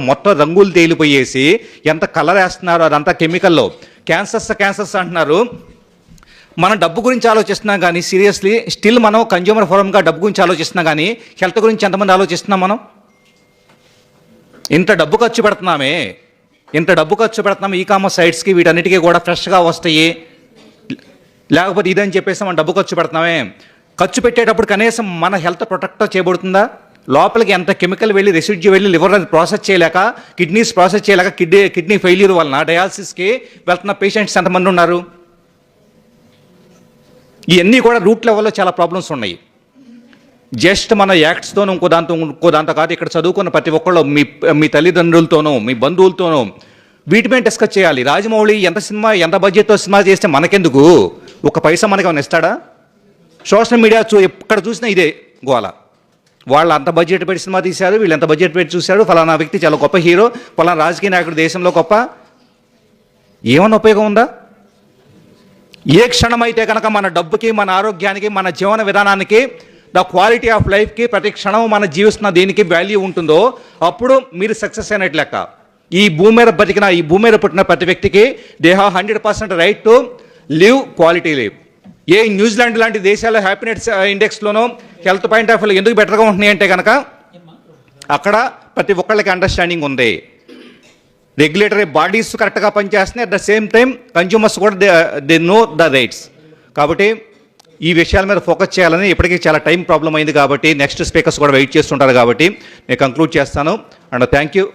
మొత్తం రంగులు తేలిపోయేసి ఎంత కలర్ వేస్తున్నారు, అదంతా కెమికల్లో. క్యాన్సర్స్ అంటున్నారు. మనం డబ్బు గురించి ఆలోచిస్తున్నాం కానీ సీరియస్లీ స్టిల్ మనం కన్జ్యూమర్ ఫోరంగా డబ్బు గురించి ఆలోచిస్తున్నాం కానీ హెల్త్ గురించి ఎంతమంది ఆలోచిస్తున్నాం? మనం ఇంత డబ్బు ఖర్చు పెడుతున్నాం ఈ కామర్స్ సైట్స్కి, వీటన్నిటికీ కూడా ఫ్రెష్గా వస్తాయి, లేకపోతే ఇదని చెప్పేసి మనం డబ్బు ఖర్చు పెడుతున్నామే. ఖర్చు పెట్టేటప్పుడు కనీసం మన హెల్త్ ప్రొటెక్ట్ చేయబడుతుందా? లోపలికి ఎంత కెమికల్ వెళ్ళి రెసిడ్యూ వెళ్ళి లివర్ ప్రాసెస్ చేయలేక, కిడ్నీస్ ప్రాసెస్ చేయలేక కిడ్నీ ఫెయిల్యూర్ వలన డయాలసిస్కి వెళ్తున్న పేషెంట్స్ ఎంతమంది ఉన్నారు? ఇవన్నీ కూడా రూట్ లెవెల్లో చాలా ప్రాబ్లమ్స్ ఉన్నాయి. జస్ట్ మన యాక్ట్స్తోనూ ఇంకో దాంతో కాదు, ఇక్కడ చదువుకున్న ప్రతి ఒక్కళ్ళు మీ తల్లిదండ్రులతోనూ మీ బంధువులతోనూ వీటి మీద డిస్కస్ చేయాలి. రాజమౌళి ఎంత బడ్జెట్తో సినిమా చేస్తే మనకెందుకు? ఒక పైసా మనకి ఏమైనా ఇస్తాడా? సోషల్ మీడియా ఎక్కడ చూసినా ఇదే గోల. వాళ్ళు అంత బడ్జెట్ పెట్టి సినిమా తీశారు, వీళ్ళు ఎంత బడ్జెట్ పెట్టి చూశారు, ఫలానా వ్యక్తి చాలా గొప్ప హీరో, ఫలానా రాజకీయ నాయకుడు దేశంలో గొప్ప. ఏమన్నా ఉపయోగం ఉందా? ఏ క్షణమైతే కనుక మన డబ్బుకి, మన ఆరోగ్యానికి, మన జీవన విధానానికి, ద క్వాలిటీ ఆఫ్ లైఫ్కి, ప్రతి క్షణం మన జీవిస్తున్న దేనికి వాల్యూ ఉంటుందో అప్పుడు మీరు సక్సెస్ అయినట్టు లెక్క. ఈ భూమి మీద పుట్టిన ప్రతి వ్యక్తికి they have 100% right to live quality life. ఏ న్యూజిలాండ్ లాంటి దేశాల హ్యాపీనెస్ ఇండెక్స్లోనో హెల్త్ పాయింట్ ఆఫ్ వ్యూ ఎందుకు బెటర్గా ఉంటున్నాయి అంటే కనుక అక్కడ ప్రతి ఒక్కళ్ళకి అండర్స్టాండింగ్ ఉంది. రెగ్యులేటరీ బాడీస్ కరెక్ట్గా పనిచేస్తున్నాయి, at the same time consumers కూడా దే నో ద రైట్స్. కాబట్టి ఈ విషయాల మీద ఫోకస్ చేయాలని, ఇప్పటికీ చాలా టైం ప్రాబ్లం అయింది కాబట్టి నెక్స్ట్ స్పీకర్స్ కూడా వెయిట్ చేస్తుంటారు కాబట్టి నేను కంక్లూడ్ చేస్తాను. And thank you.